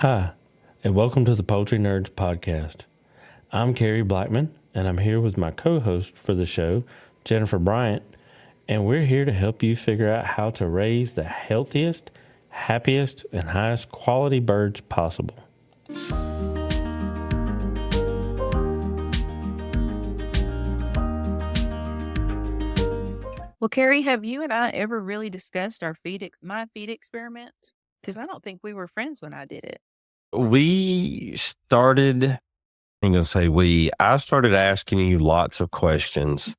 Hi, and welcome to the Poultry Nerds podcast. I'm Carey Blackmon, and I'm here with my co-host for the show, Jennifer Bryant, and we're here to help you figure out how to raise the healthiest, happiest, and highest quality birds possible. Well, Carey, have you and I ever really discussed our my feed experiment? Because I don't think we were friends when I did it. I started asking you lots of questions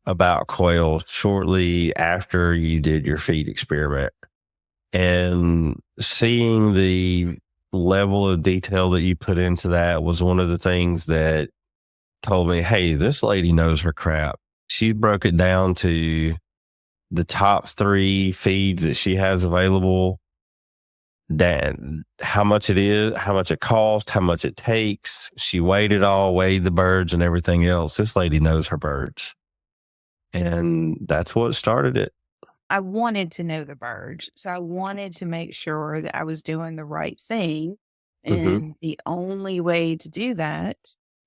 about quail shortly after you did your feed experiment, and seeing the level of detail that you put into that was one of the things that told me, hey, this lady knows her crap. She broke it down to the top 3 feeds that she has available, how much it is, how much it costs, how much it takes. She weighed it all, weighed the birds and everything else. This lady knows her birds. And that's what started it. I wanted to know the birds. So I wanted to make sure that I was doing the right thing. And the only way to do that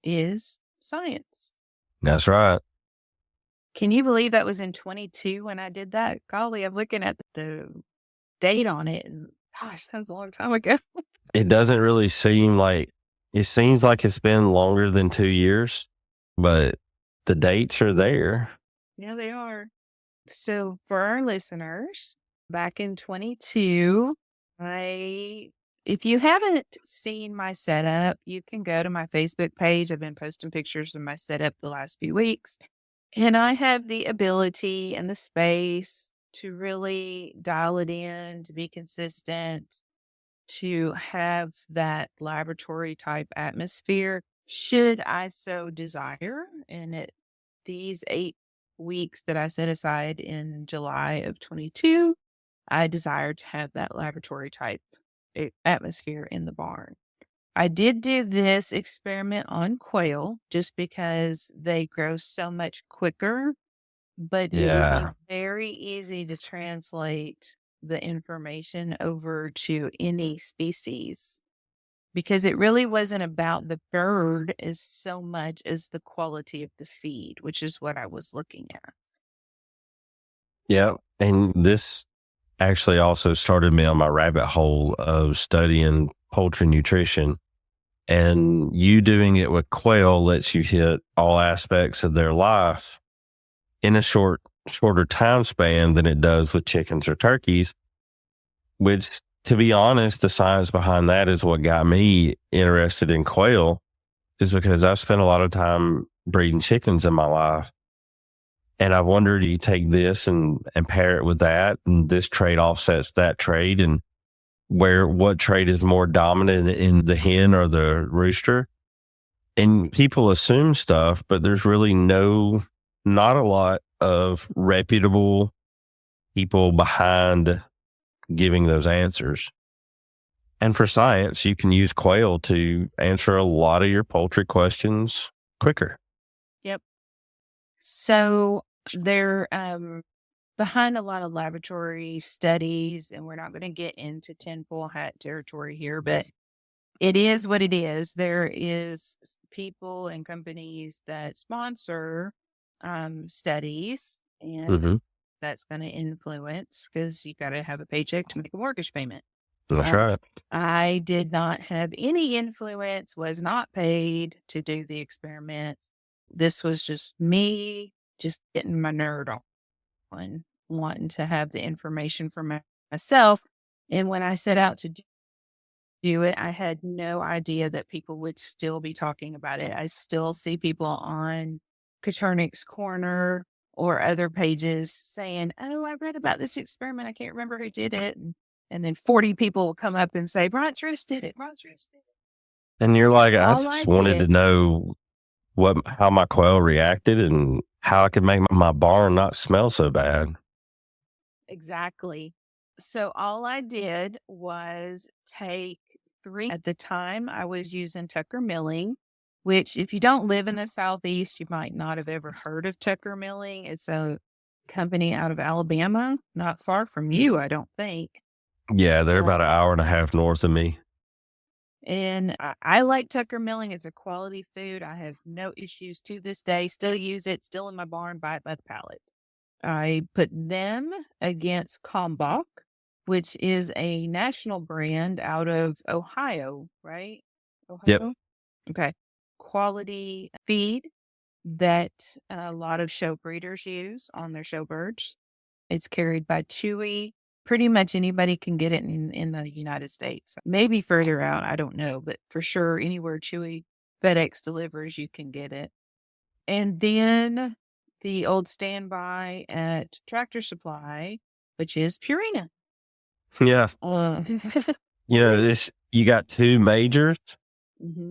is science. That's right. Can you believe that was in 22 when I did that? Golly, I'm looking at the date on it, and gosh, that was a long time ago. It doesn't really seem like, it seems like it's been longer than 2 years, but the dates are there. Yeah, they are. So for our listeners, back in 22, if you haven't seen my setup, you can go to my Facebook page. I've been posting pictures of my setup the last few weeks. And I have the ability and the space to really dial it in, to be consistent, to have that laboratory type atmosphere, should I so desire. And these 8 weeks that I set aside in July of 22, I desire to have that laboratory type atmosphere in the barn. I did do this experiment on quail just because they grow so much quicker, but it would be very easy to translate the information over to any species, because it really wasn't about the bird as so much as the quality of the feed, which is what I was looking at. Yeah. And this actually also started me on my rabbit hole of studying poultry nutrition. And you doing it with quail lets you hit all aspects of their life in a shorter time span than it does with chickens or turkeys, which, to be honest, the science behind that is what got me interested in quail, is because I've spent a lot of time breeding chickens in my life. And I wondered, you take this and pair it with that, and this trait offsets that trait, and what trait is more dominant in the hen or the rooster. And people assume stuff, but there's really not a lot of reputable people behind giving those answers. And for science, you can use quail to answer a lot of your poultry questions quicker. Yep. So they're behind a lot of laboratory studies, and we're not going to get into tinfoil hat territory here, but it is what it is. There is people and companies that sponsor studies, and that's going to influence, because you got to have a paycheck to make a mortgage payment. That's right. I did not have any influence, was not paid to do the experiment. This was just me just getting my nerd on, wanting to have the information for myself. And when I set out to do it, I had no idea that people would still be talking about it. I still see people on Coturnix Corner or other pages saying, oh, I read about this experiment. I can't remember who did it. And then 40 people will come up and say, Bryant's Roost did it. Bryant's Roost did it. And you're like, I just wanted to know how my quail reacted and how I could make my barn not smell so bad. Exactly. So all I did was take 3. At the time, I was using Tucker Milling, which, if you don't live in the Southeast, you might not have ever heard of Tucker Milling. It's a company out of Alabama, not far from you, I don't think. Yeah, they're about an hour and a half north of me. And I like Tucker milling. It's a quality food. I have no issues to this day. Still use it. Still in my barn. Buy it by the pallet. I put them against Kalmbach, which is a national brand out of Ohio, right? Ohio? Yep. Okay. Quality feed that a lot of show breeders use on their show birds. It's carried by Chewy. Pretty much anybody can get it in the United States. Maybe further out, I don't know, but for sure, anywhere Chewy FedEx delivers, you can get it. And then the old standby at Tractor Supply, which is Purina. Yeah. You got two majors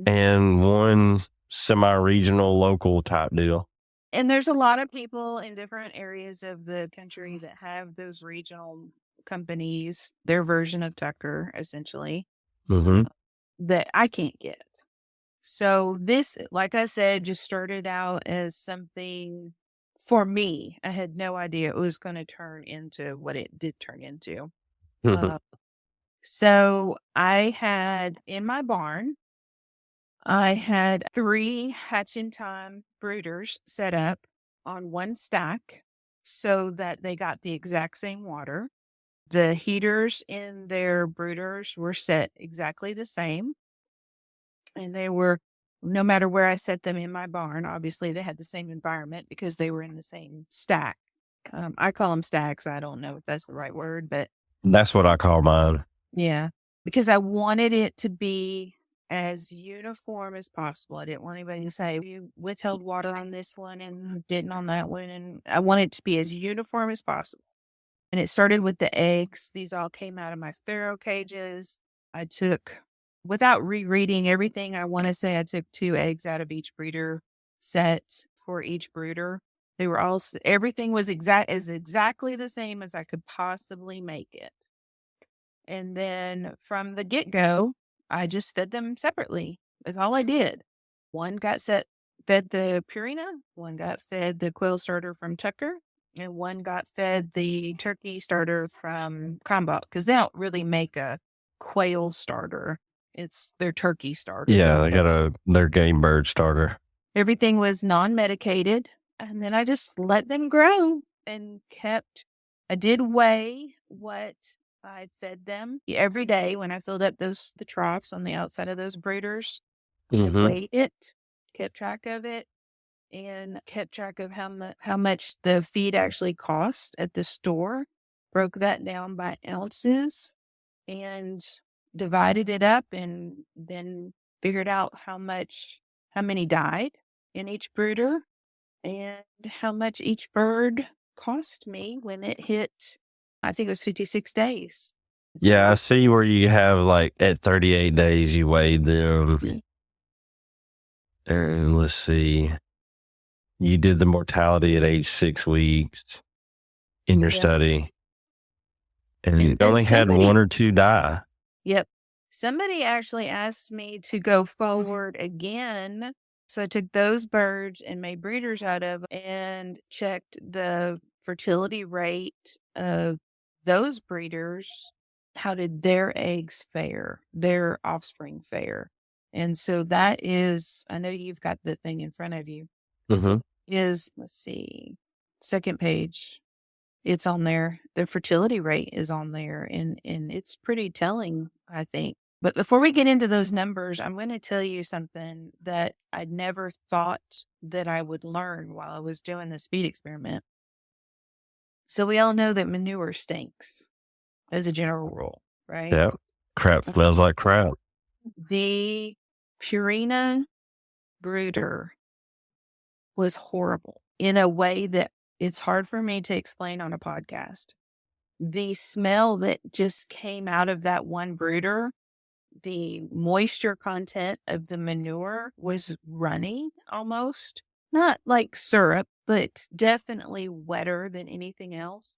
and one semi-regional local type deal. And there's a lot of people in different areas of the country that have those regional companies, their version of Tucker, essentially, that I can't get. So this, like I said, just started out as something for me. I had no idea it was going to turn into what it did turn into. So I had in my barn, I had 3 hatching time brooders set up on one stack so that they got the exact same water. The heaters in their brooders were set exactly the same. And they were, no matter where I set them in my barn, obviously they had the same environment because they were in the same stack. I call them stacks. I don't know if that's the right word, but that's what I call mine. Yeah, because I wanted it to be as uniform as possible. I didn't want anybody to say, you withheld water on this one and didn't on that one. And I wanted it to be as uniform as possible. And it started with the eggs. These all came out of my Pharaoh cages. I took, without rereading everything, I want to say I took 2 eggs out of each breeder set for each brooder. They were all, everything was exactly the same as I could possibly make it. And then from the get-go, I just fed them separately. That's all I did. One got fed the Purina, one got fed the quail starter from Tucker, and one got fed the turkey starter from Kalmbach, because they don't really make a quail starter. It's their turkey starter. Yeah, they got their game bird starter. Everything was non-medicated, and then I just let them grow and I did weigh what I fed them every day when I filled up the troughs on the outside of those brooders. I weighed it, kept track of it, and kept track of how much the feed actually cost at the store. Broke that down by ounces and divided it up, and then figured out how many died in each brooder and how much each bird cost me when it hit, I think it was 56 days. Yeah, I see where you have like at 38 days you weighed them. And let's see. You did the mortality at age 6 weeks in your study. And you only had 1 or 2 die. Yep. Somebody actually asked me to go forward again. So I took those birds and made breeders out of and checked the fertility rate of those breeders. How did their eggs fare, their offspring fare? And so that is, I know you've got the thing in front of you. Let's see, second page. It's on there. The fertility rate is on there, and it's pretty telling, I think. But before we get into those numbers, I'm going to tell you something that I never thought that I would learn while I was doing this feed experiment. So we all know that manure stinks as a general rule, right? Yeah. Crap smells like crap. The Purina brooder was horrible in a way that it's hard for me to explain on a podcast. The smell that just came out of that one brooder, the moisture content of the manure was runny almost. Not like syrup, but definitely wetter than anything else.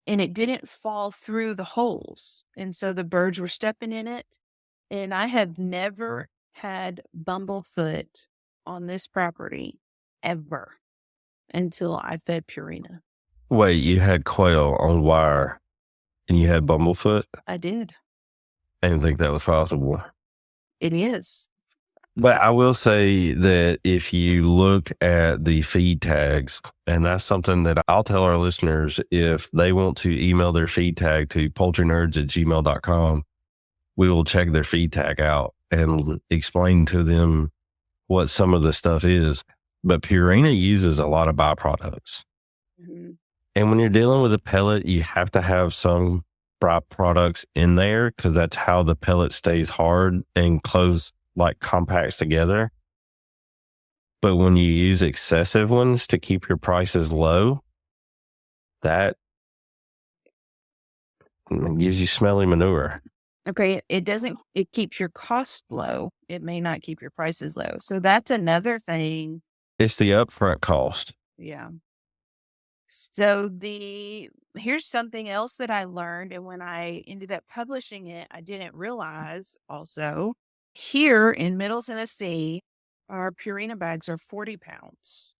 And it didn't fall through the holes. And so the birds were stepping in it. And I have never had bumblefoot on this property ever until I fed Purina. Wait, you had quail on wire and you had bumblefoot? I did. I didn't think that was possible. It is. But I will say that if you look at the feed tags, and that's something that I'll tell our listeners, if they want to email their feed tag to poultrynerds@gmail.com, we will check their feed tag out and explain to them what some of the stuff is. But Purina uses a lot of byproducts. Mm-hmm. And when you're dealing with a pellet, you have to have some byproducts in there because that's how the pellet stays hard and close, like compacts together. But when you use excessive ones to keep your prices low, that gives you smelly manure. Okay. It keeps your cost low. It may not keep your prices low. So that's another thing. It's the upfront cost. Yeah. So here's something else that I learned. And when I ended up publishing it, I didn't realize also here in Middle Tennessee, our Purina bags are 40 pounds.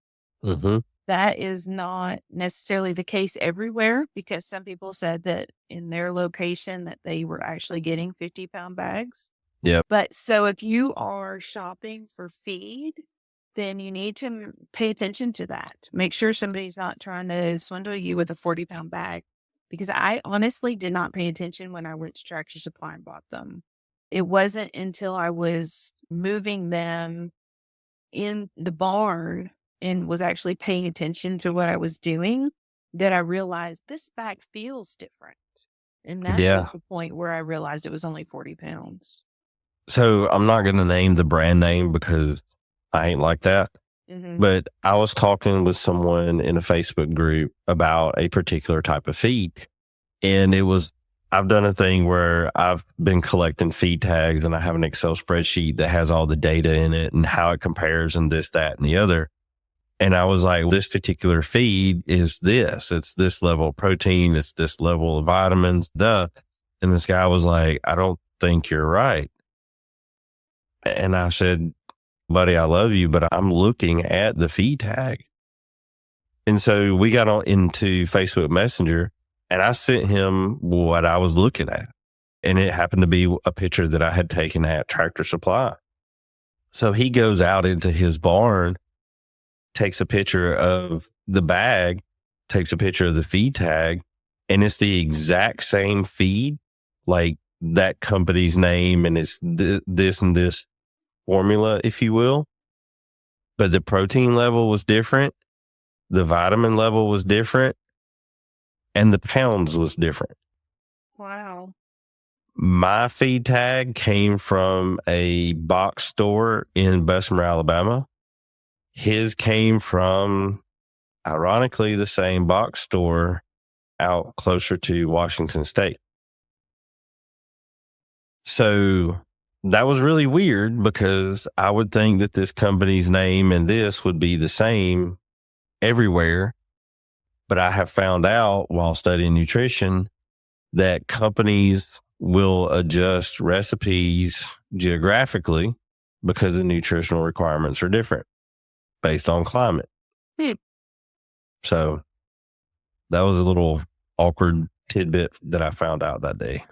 Mm-hmm. That is not necessarily the case everywhere because some people said that in their location that they were actually getting 50-pound bags. Yep. But so if you are shopping for feed, then you need to pay attention to that. Make sure somebody's not trying to swindle you with a 40-pound bag because I honestly did not pay attention when I went to Tractor Supply and bought them. It wasn't until I was moving them in the barn and was actually paying attention to what I was doing that I realized this bag feels different. And that was the point where I realized it was only 40 pounds. So I'm not going to name the brand name because I ain't like that. Mm-hmm. But I was talking with someone in a Facebook group about a particular type of feed. And I've done a thing where I've been collecting feed tags and I have an Excel spreadsheet that has all the data in it and how it compares and this, that, and the other. And I was like, this particular feed is this. It's this level of protein. It's this level of vitamins. And this guy was like, I don't think you're right. And I said, buddy, I love you, but I'm looking at the feed tag. And so we got into Facebook Messenger and I sent him what I was looking at. And it happened to be a picture that I had taken at Tractor Supply. So he goes out into his barn, takes a picture of the bag, takes a picture of the feed tag, and it's the exact same feed, like that company's name, and it's this and this formula, if you will. But the protein level was different, the vitamin level was different, and the pounds was different. Wow. My feed tag came from a box store in Bessemer, Alabama. His came from, ironically, the same box store out closer to Washington State. So that was really weird because I would think that this company's name and this would be the same everywhere. But I have found out while studying nutrition that companies will adjust recipes geographically because the nutritional requirements are different based on climate. So that was a little awkward tidbit that I found out that day.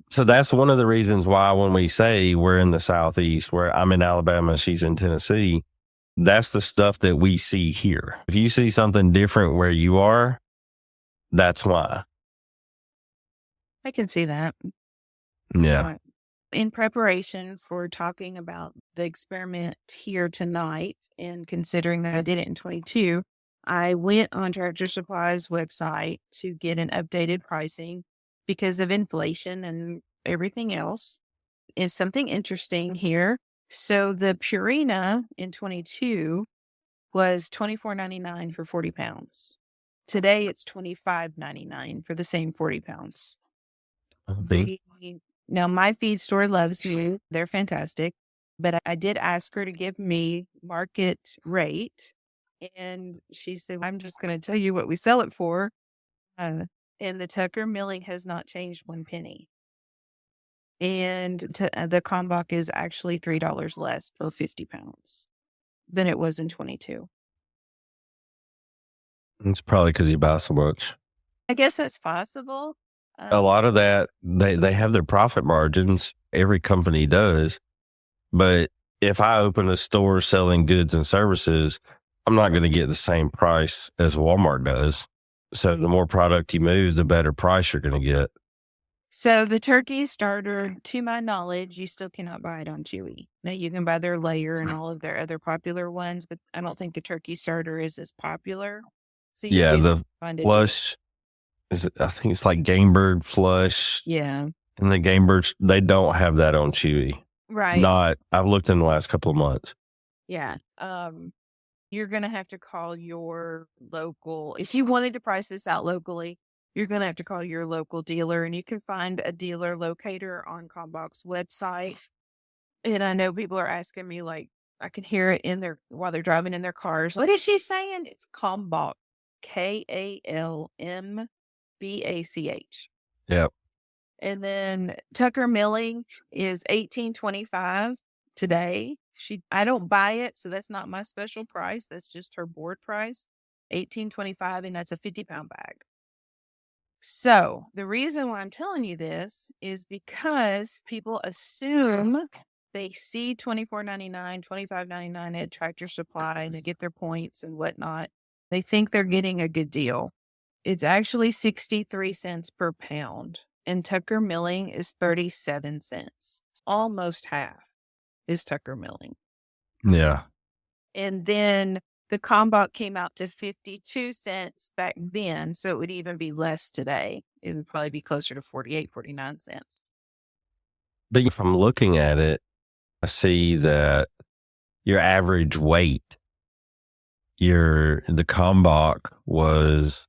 So that's one of the reasons why when we say we're in the Southeast, where I'm in Alabama, she's in Tennessee, that's the stuff that we see here. If you see something different where you are, that's why. I can see that. Yeah. In preparation for talking about the experiment here tonight and considering that I did it in 22, I went on Tractor Supply's website to get an updated pricing because of inflation and everything else. It's something interesting here. So the Purina in 22 was $24.99 for 40 pounds. Today it's $25.99 for the same 40 pounds. Now, my feed store loves me. They're fantastic. But I did ask her to give me market rate. And she said, I'm just going to tell you what we sell it for. And the Tucker milling has not changed 1 penny. And the Kalmbach is actually $3 less per 50 pounds than it was in 22. It's probably because you buy so much. I guess that's possible. A lot of that, they have their profit margins every company does. But if I open a store selling goods and services, I'm not going to get the same price as Walmart does. So the more product you move, the better price you're going to get. So the turkey starter, to my knowledge, you still cannot buy it on Chewy. Now you can buy their layer and all of their other popular ones, but I don't think the turkey starter is as popular. So you Yeah, do the find it. Flush, I think it's like Game Bird Flush. Yeah. And the Game Birds, they don't have that on Chewy. Right. I've looked in the last couple of months. Yeah. You're going to have to call your local, if you wanted to price this out locally, you're going to have to call your local dealer, and you can find a dealer locator on Combach's website. And I know people are asking me, like, I can hear it while they're driving in their cars. What is she saying? It's Combach, Kalmbach. Yep. And then Tucker Milling is $18.25 today. I don't buy it, so that's not my special price. That's just her board price, $18.25, and that's a 50-pound bag. So the reason why I'm telling you this is because people assume they see $24.99, $25.99 at Tractor Supply, and they get their points and whatnot. They think they're getting a good deal. It's actually 63 cents per pound, and Tucker Milling is 37 cents. Almost half is Tucker Milling. Yeah. And then the Combach came out to 52 cents back then, so it would even be less today. It would probably be closer to 48, 49 cents. But if I'm looking at it, I see that your average weight, the Combach was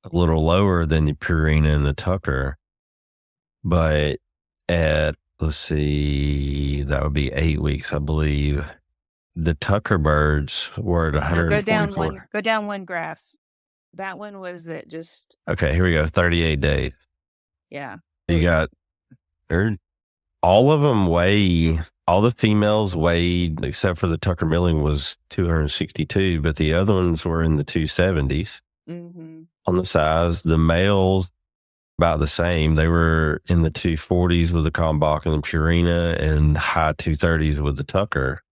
a little lower than the Purina and the Tucker. But let's see, that would be 8 weeks, I believe. The Tucker birds were at 144. Go down one graph. That one was at just. Okay, here we go. 38 days. Yeah. You got, all of them all the females weighed, except for the Tucker Milling, was 262, but the other ones were in the 270s on the size. The males, about the same. They were in the 240s with the Combach and the Purina, and high 230s with the Tucker.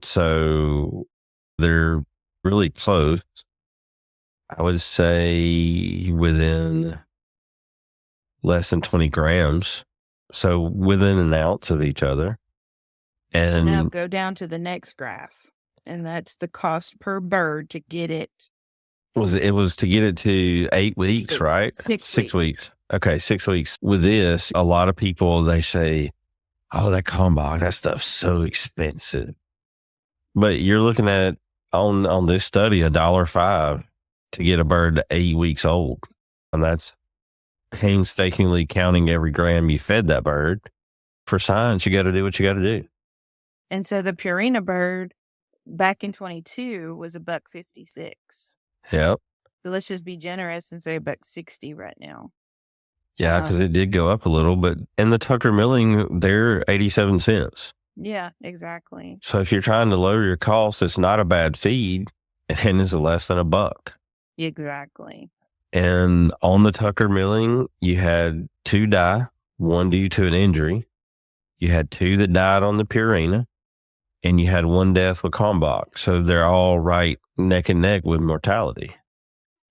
So they're really close. I would say within less than 20 grams. So within an ounce of each other. And so now go down to the next graph, and that's the cost per bird to get it. It was to get it to 8 weeks, right? 6 weeks. Okay, 6 weeks. With this, a lot of people, they say, oh, that Combach, that stuff's so expensive. But you're looking at, on this study, $1.05 to get a bird to 8 weeks old. And that's painstakingly counting every gram you fed that bird. For science, you got to do what you got to do. And so the Purina bird back in 22 was $1.56. Yep. So let's just be generous and say $1.60 right now. Yeah, because it did go up a little, but in the Tucker Milling, they're 87 cents. Yeah, exactly. So if you're trying to lower your costs, it's not a bad feed, and it's less than $1. Exactly. And on the Tucker Milling, you had 2 die, 1 due to an injury. You had 2 that died on the Purina, and you had 1 death with Combach. So they're all right neck and neck with mortality.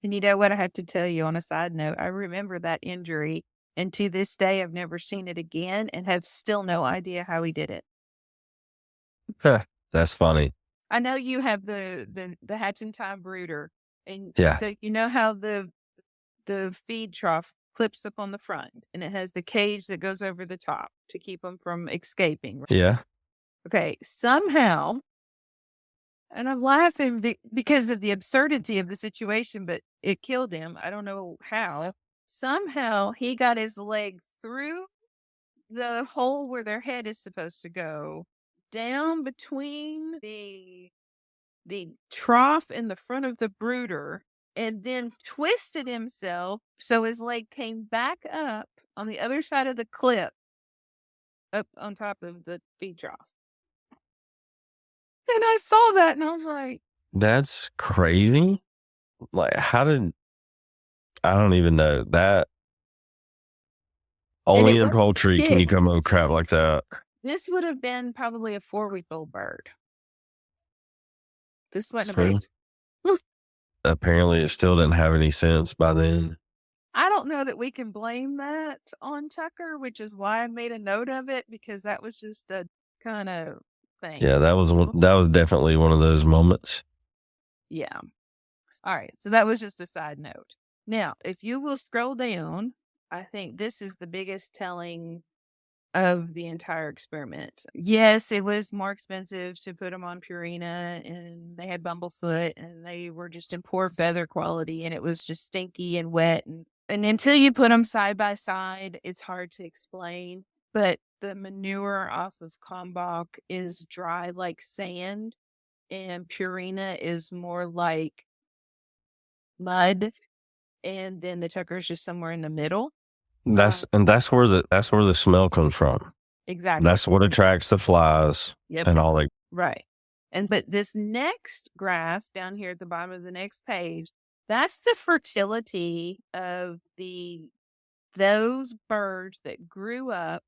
And you know what? I have to tell you on a side note, I remember that injury, and to this day, I've never seen it again and have still no idea how he did it. That's funny. I know you have the hatch and time brooder, and yeah. So you know how the feed trough clips up on the front, and it has the cage that goes over the top to keep them from escaping. Right? Yeah. Okay. Somehow, and I'm laughing because of the absurdity of the situation, but it killed him. I don't know how. Somehow he got his leg through the hole where their head is supposed to go, down between the trough and the front of the brooder, and then twisted himself so his leg came back up on the other side of the clip, up on top of the feed trough. And I saw that and I was like, that's crazy. Like, I don't even know that. Only it in wasn't poultry can you chicks. come up with crap like that. This would have been probably a 4-week-old bird. This wasn't a See? baby. Apparently, it still didn't have any sense by then. I don't know that we can blame that on Tucker, which is why I made a note of it, because that was just a kind of thing. Yeah, that was definitely one of those moments. Yeah. All right. So that was just a side note. Now, if you will scroll down, I think this is the biggest telling of the entire experiment. Yes, it was more expensive to put them on Purina, and they had bumblefoot, and they were just in poor feather quality, and it was just stinky and wet. And until you put them side by side, it's hard to explain. But the manure off of Kalmbach is dry like sand, and Purina is more like mud, and then the Tucker is just somewhere in the middle. That's where the smell comes from. Exactly. That's what attracts the flies. Yep. And all that. Right. But this next graph down here at the bottom of the next page, that's the fertility of those birds that grew up,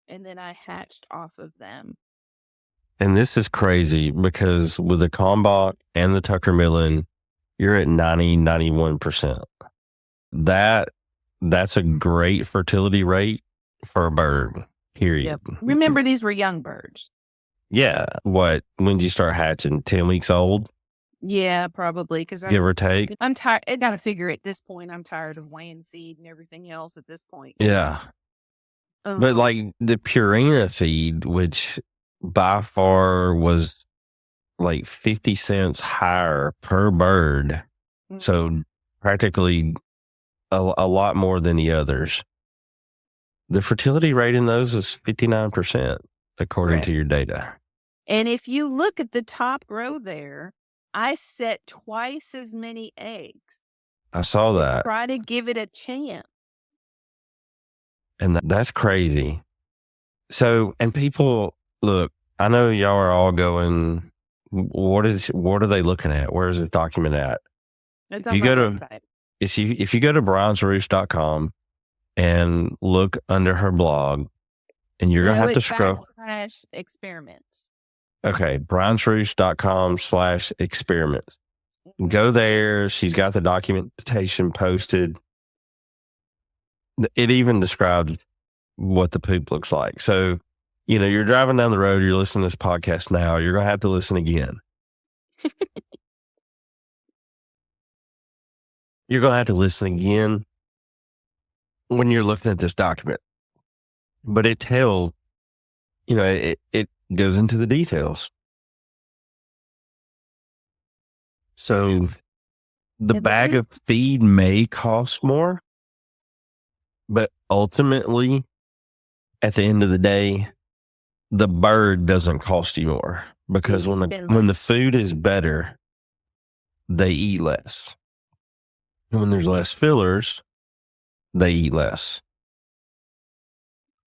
and then I hatched off of them. And this is crazy because with the Kalmbach and the Tucker Millen, you're at 91%. That's a great fertility rate for a bird, period. Yep. Remember, these were young birds. Yeah. When did you start hatching? 10 weeks old? Yeah, probably. Because give or take. I'm tired. I got to figure at this point, I'm tired of weighing feed and everything else at this point. Yeah. But like the Purina feed, which by far was like 50 cents higher per bird. Mm-hmm. So practically a lot more than the others. The fertility rate in those is 59%, according to your data. And if you look at the top row there, I set twice as many eggs. I saw that. Try to give it a chance. And that's crazy. So, and people, look, I know y'all are all going, what are they looking at? Where is this document at? It's If you go to bryant'sroost.com and look under her blog, and you're going to have to scroll. /experiments. Okay, bryant'sroost.com/experiments. Go there. She's got the documentation posted. It even describes what the poop looks like. So, you're driving down the road, you're listening to this podcast now, you're going to have to listen again. You're going to have to listen again when you're looking at this document. But it tells, it goes into the details. So the bag of feed may cost more, but ultimately, at the end of the day, the bird doesn't cost you more because when the food is better, they eat less. And when there's less fillers, they eat less.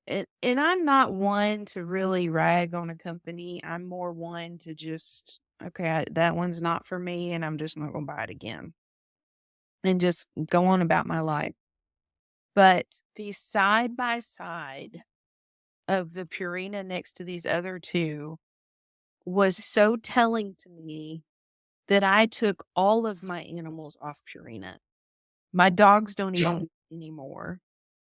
And I'm not one to really rag on a company. I'm more one to just, okay, that one's not for me, and I'm just not going to buy it again. And just go on about my life. But the side by side of the Purina next to these other two was so telling to me that I took all of my animals off Purina. My dogs don't eat anymore.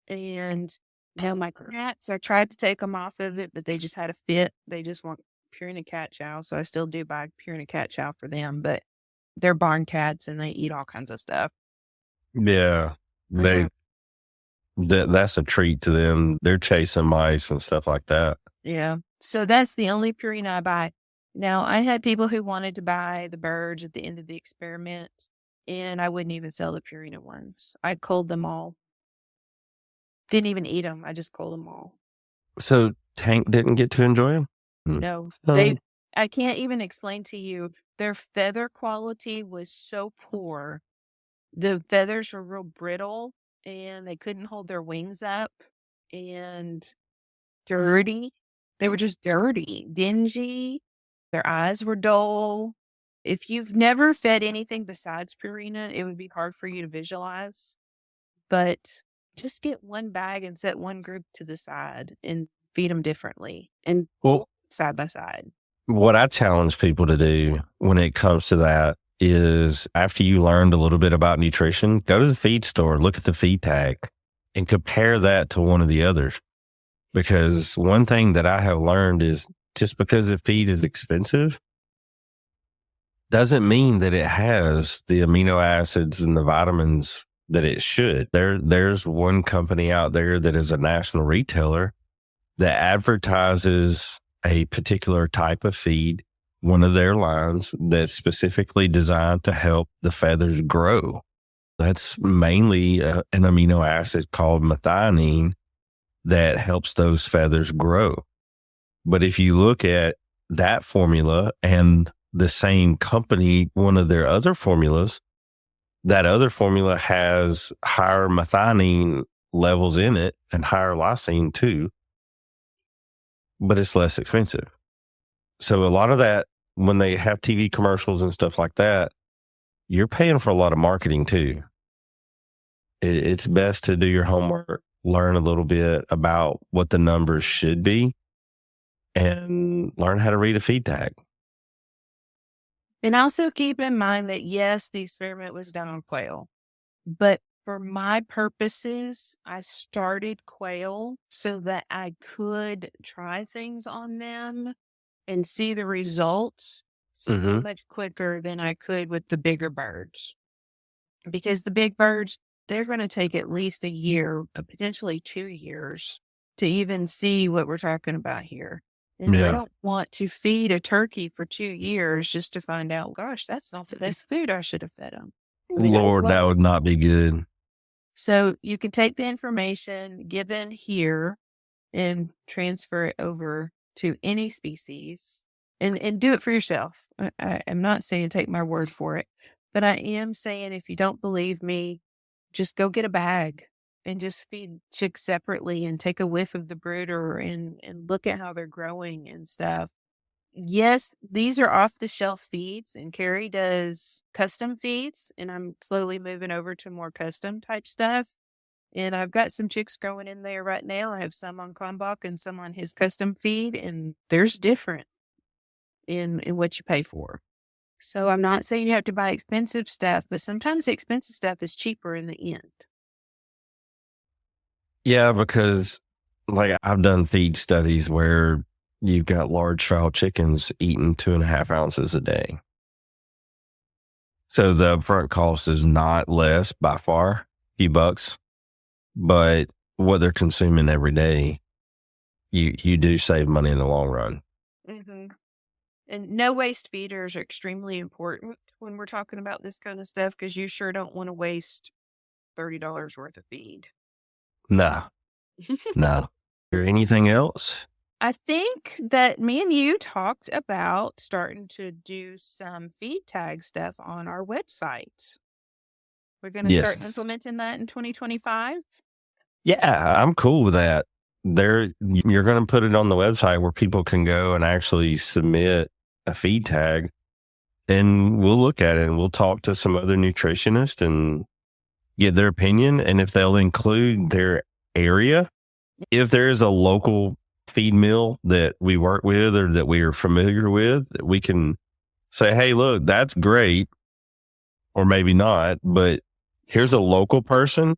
And now my cats, I tried to take them off of it, but they just had a fit. They just want Purina cat chow. So I still do buy Purina cat chow for them, but they're barn cats and they eat all kinds of stuff. Yeah. That's a treat to them. They're chasing mice and stuff like that. Yeah. So that's the only Purina I buy. Now, I had people who wanted to buy the birds at the end of the experiment, and I wouldn't even sell the Purina ones. I culled them all. Didn't even eat them. I just culled them all. So Tank didn't get to enjoy them? No. I can't even explain to you. Their feather quality was so poor. The feathers were real brittle, and they couldn't hold their wings up, and dirty. They were just dirty, dingy. Their eyes were dull. If you've never fed anything besides Purina, it would be hard for you to visualize. But just get one bag and set one group to the side and feed them differently and Well, side by side. what I challenge people to do when it comes to that is after you learned a little bit about nutrition, go to the feed store, look at the feed tag and compare that to one of the others. Because one thing that I have learned is just because the feed is expensive doesn't mean that it has the amino acids and the vitamins that it should. There's one company out there that is a national retailer that advertises a particular type of feed, one of their lines that's specifically designed to help the feathers grow. That's mainly an amino acid called methionine that helps those feathers grow. But if you look at that formula and the same company, one of their other formulas, that other formula has higher methionine levels in it and higher lysine too, but it's less expensive. So a lot of that, when they have TV commercials and stuff like that, you're paying for a lot of marketing too. It's best to do your homework, learn a little bit about what the numbers should be, and learn how to read a feed tag. And also keep in mind that, yes, the experiment was done on quail, but for my purposes, I started quail so that I could try things on them and see the results so much quicker than I could with the bigger birds. Because the big birds, they're going to take at least a year, potentially 2 years to even see what we're talking about here. And I don't want to feed a turkey for 2 years just to find out, gosh, that's not the best food I should have fed them. Lord, that would not be good. So you can take the information given here and transfer it over to any species and do it for yourself. I'm not saying take my word for it, but I am saying if you don't believe me, just go get a bag and just feed chicks separately and take a whiff of the brooder and look at how they're growing and stuff. Yes, these are off the shelf feeds, and Carey does custom feeds, and I'm slowly moving over to more custom type stuff. And I've got some chicks growing in there right now. I have some on Kalmbach and some on his custom feed, and there's different in what you pay for. So I'm not saying you have to buy expensive stuff, but sometimes the expensive stuff is cheaper in the end. Yeah, because like I've done feed studies where you've got large trial chickens eating 2.5 ounces a day. So the upfront cost is not less by far, a few bucks, but what they're consuming every day, you do save money in the long run. Mm-hmm. And no waste feeders are extremely important when we're talking about this kind of stuff because you sure don't want to waste $30 worth of feed. No. Is there anything else? I think that me and you talked about starting to do some feed tag stuff on our website. We're going to start implementing that in 2025. Yeah, I'm cool with that. You're going to put it on the website where people can go and actually submit a feed tag, and we'll look at it and we'll talk to some other nutritionists and get their opinion. And if they'll include their area, if there is a local feed mill that we work with or that we are familiar with, we can say, hey, look, that's great, or maybe not, but here's a local person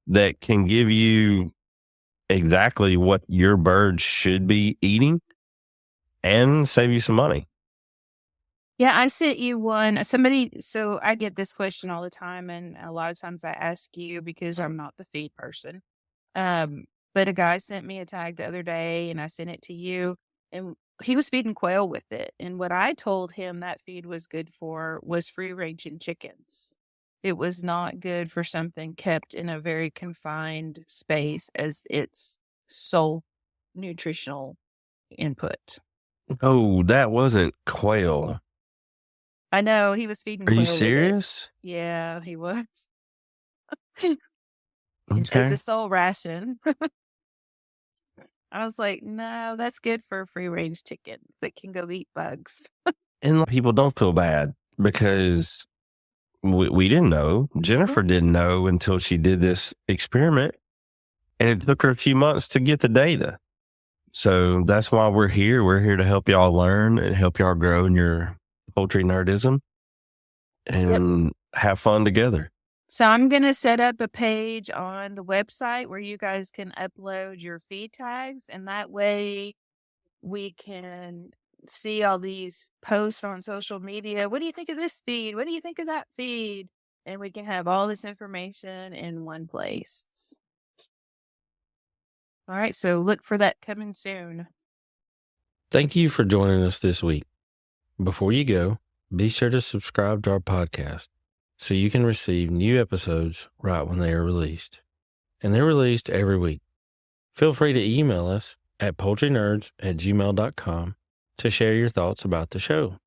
that can give you exactly what your birds should be eating and save you some money. Yeah, I sent you one. So I get this question all the time, and a lot of times I ask you because I'm not the feed person. But a guy sent me a tag the other day, and I sent it to you, and he was feeding quail with it. And what I told him that feed was good for was free-ranging chickens. It was not good for something kept in a very confined space as its sole nutritional input. Oh, that wasn't quail. I know, he was feeding Are quail you with it. serious? Yeah, he was. Okay. As the sole ration. I was like, no, that's good for free range chickens that can go eat bugs. And people don't feel bad because we didn't know. Jennifer didn't know until she did this experiment. And it took her a few months to get the data. So that's why we're here. We're here to help y'all learn and help y'all grow in your poultry nerdism and have fun together. So I'm going to set up a page on the website where you guys can upload your feed tags. And that way we can see all these posts on social media. What do you think of this feed? What do you think of that feed? And we can have all this information in one place. All right. So look for that coming soon. Thank you for joining us this week. Before you go, be sure to subscribe to our podcast so you can receive new episodes right when they are released. And they're released every week. Feel free to email us at poultrynerds@gmail.com to share your thoughts about the show.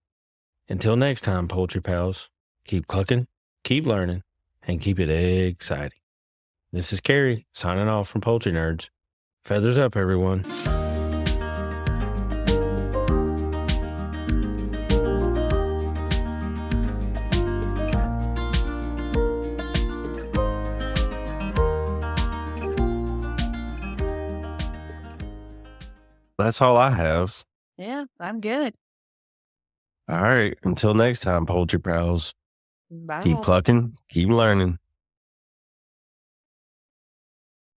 Until next time, Poultry Pals, keep clucking, keep learning, and keep it exciting. This is Carey signing off from Poultry Nerds. Feathers up, everyone. That's all I have. Yeah, I'm good. All right. Until next time, Poultry Pals, Bye. keep clucking, keep learning.